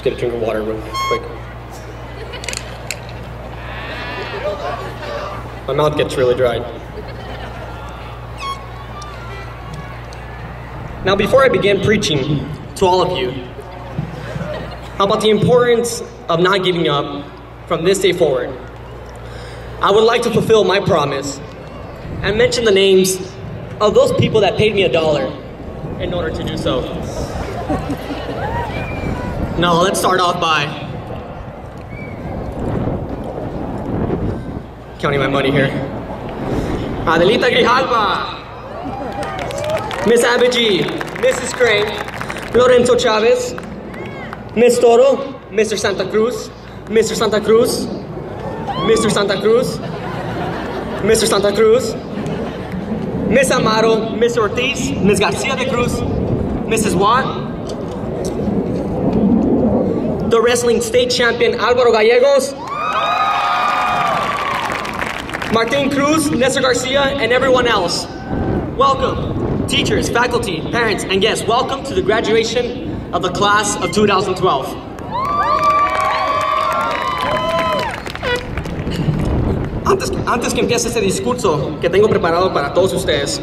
Just get a drink of water real quick. My mouth gets really dry. Now, before I begin preaching to all of you about the importance of not giving up from this day forward, I would like to fulfill my promise and mention the names of those people that paid me $1 in order to do so. Now, let's start off by counting my money here. Adelita Grijalva, Miss Abigi, Mrs. Crane, Lorenzo Chavez, Miss Toro, Mr. Santa Cruz, Mr. Santa Cruz, Mr. Santa Cruz, Mr. Santa Cruz, Miss Amaro, Miss Ortiz, Miss Garcia de Cruz, Mrs. Watt, the wrestling state champion Alvaro Gallegos, Martin Cruz, Nestor Garcia, and everyone else. Welcome, teachers, faculty, parents, and guests. Welcome to the graduation of the class of 2012. Antes que empiece este discurso que tengo preparado para todos ustedes,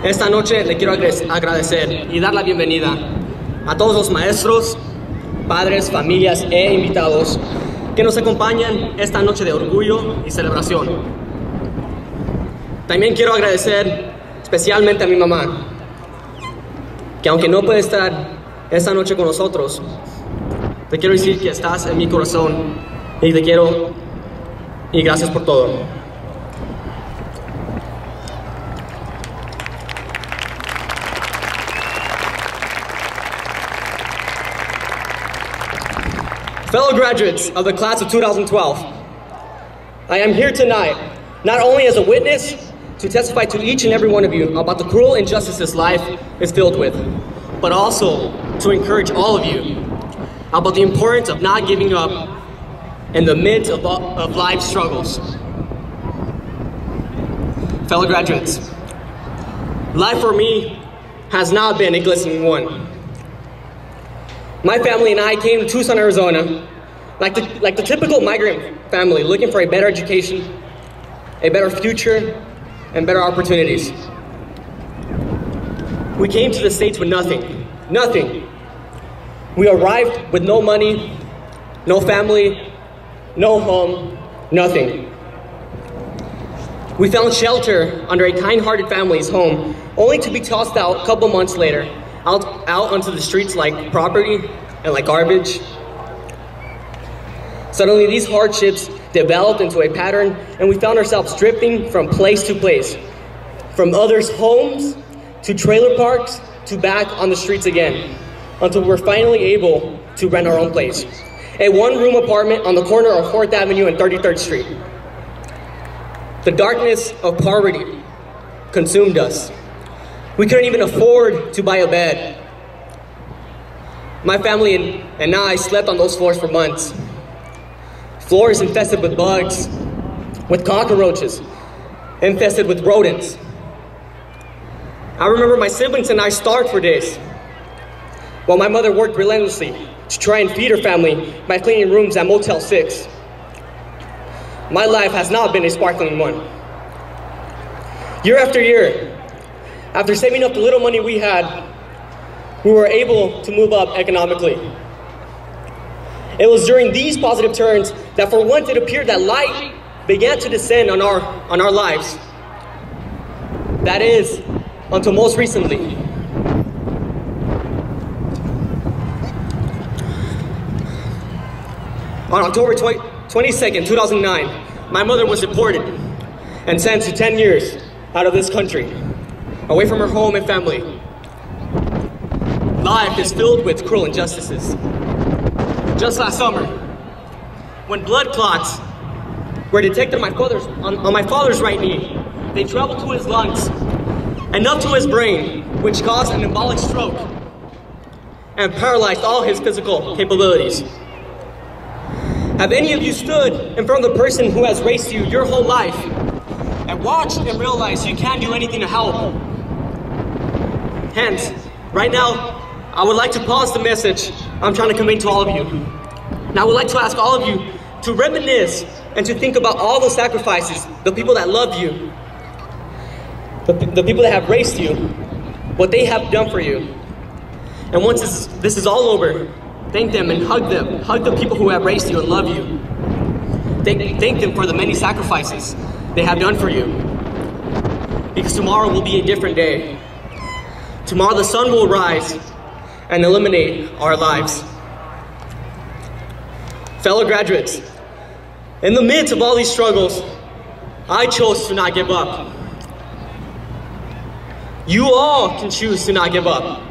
esta noche le quiero agradecer y dar la bienvenida a todos los maestros, padres, familias e invitados que nos acompañan esta noche de orgullo y celebración. También quiero agradecer especialmente a mi mamá, que aunque no puede estar esta noche con nosotros, te quiero decir que estás en mi corazón y te quiero y gracias por todo. Fellow graduates of the class of 2012, I am here tonight not only as a witness to testify to each and every one of you about the cruel injustices life is filled with, but also to encourage all of you about the importance of not giving up in the midst of life's struggles. Fellow graduates, life for me has not been a glistening one. My family and I came to Tucson, Arizona, like the typical migrant family looking for a better education, a better future, and better opportunities. We came to the States with nothing, nothing. We arrived with no money, no family, no home, nothing. We found shelter under a kind-hearted family's home, only to be tossed out a couple months later, out onto the streets like property and like garbage. Suddenly, these hardships developed into a pattern, and we found ourselves drifting from place to place, from others' homes to trailer parks to back on the streets again, until we were finally able to rent our own place. A one-room apartment on the corner of 4th Avenue and 33rd Street. The darkness of poverty consumed us. We couldn't even afford to buy a bed. My family and I slept on those floors for months. Floors infested with bugs, with cockroaches, infested with rodents. I remember my siblings and I starved for days, while my mother worked relentlessly to try and feed her family by cleaning rooms at Motel 6. My life has not been a sparkling one. Year after year, after saving up the little money we had, we were able to move up economically. It was during these positive turns that for once it appeared that light began to descend on our lives. That is, until most recently. On October 22nd, 2009, my mother was deported and sentenced to 10 years out of this country, away from her home and family. Life is filled with cruel injustices. Just last summer, when blood clots were detected on my father's right knee, they traveled to his lungs and up to his brain, which caused an embolic stroke and paralyzed all his physical capabilities. Have any of you stood in front of the person who has raised you your whole life and watched and realized you can't do anything to help? Hence, right now, I would like to pause the message I'm trying to convey to all of you. And I would like to ask all of you to reminisce and to think about all the sacrifices, the people that love you, the people that have raised you, what they have done for you. And once this is all over, thank them and hug them. Hug the people who have raised you and love you. Thank them for the many sacrifices they have done for you. Because tomorrow will be a different day. Tomorrow the sun will rise and illuminate our lives. Fellow graduates, in the midst of all these struggles, I chose to not give up. You all can choose to not give up.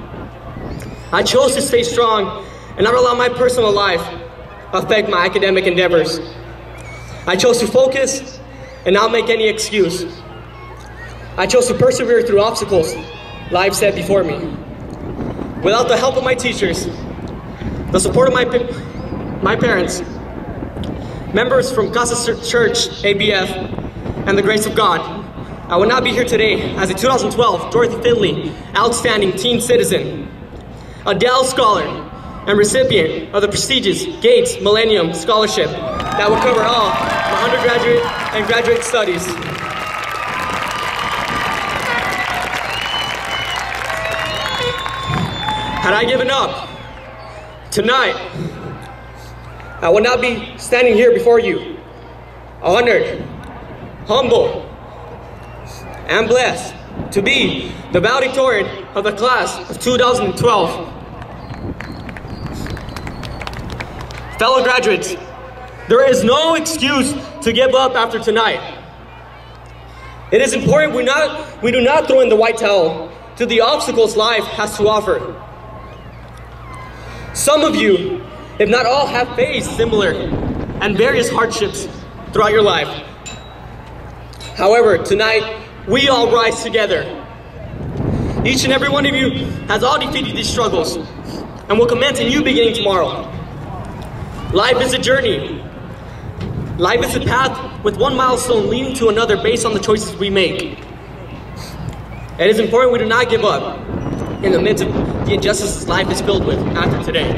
I chose to stay strong and not allow my personal life affect my academic endeavors. I chose to focus and not make any excuse. I chose to persevere through obstacles life set before me. Without the help of my teachers, the support of my parents, members from Casa Church, ABF, and the grace of God, I would not be here today as a 2012 Dorothy Finley Outstanding Teen Citizen, a Dell Scholar, and recipient of the prestigious Gates Millennium Scholarship that will cover all my undergraduate and graduate studies. Had I given up tonight, I would not be standing here before you, honored, humble, and blessed to be the valedictorian of the class of 2012. Fellow graduates, there is no excuse to give up after tonight. It is important we do not throw in the white towel to the obstacles life has to offer. Some of you, if not all, have faced similar and various hardships throughout your life. However, tonight, we all rise together. Each and every one of you has all defeated these struggles and will commence a new beginning tomorrow. Life is a journey. Life is a path with one milestone leading to another based on the choices we make. It is important we do not give up in the midst of the injustices life is filled with after today.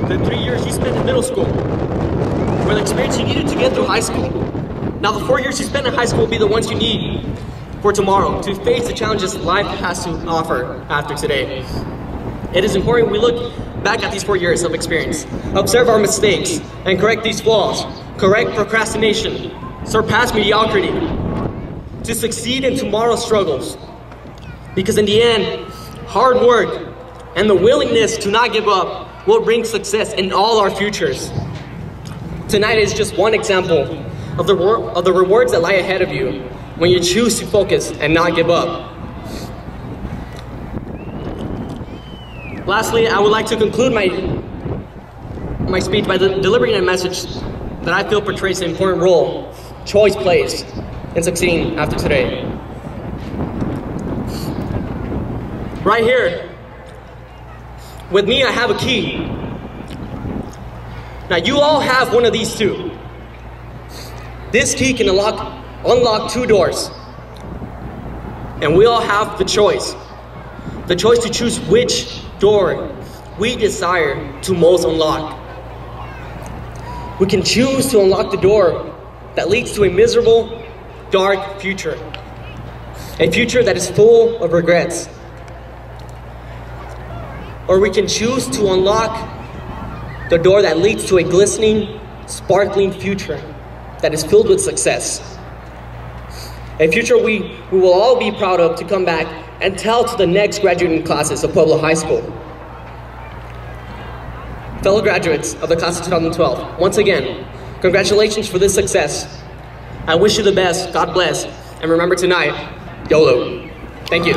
The 3 years you spent in middle school were the experience you needed to get through high school. Now the 4 years you spent in high school will be the ones you need for tomorrow to face the challenges life has to offer after today. It is important we look back at these 4 years of experience, observe our mistakes, and correct these flaws, correct procrastination, surpass mediocrity, to succeed in tomorrow's struggles. Because in the end, hard work and the willingness to not give up will bring success in all our futures. Tonight is just one example of the rewards that lie ahead of you when you choose to focus and not give up. Lastly, I would like to conclude my speech by delivering a message that I feel portrays an important role choice plays in succeeding after today. Right here, with me, I have a key. Now, you all have one of these two. This key can unlock 2 doors. And we all have the choice to choose which door we desire to most unlock. We can choose to unlock the door that leads to a miserable, dark future. A future that is full of regrets. Or we can choose to unlock the door that leads to a glistening, sparkling future that is filled with success. A future we will all be proud of to come back and tell to the next graduating classes of Pueblo High School. Fellow graduates of the class of 2012, once again, congratulations for this success. I wish you the best, God bless, and remember tonight, YOLO. Thank you.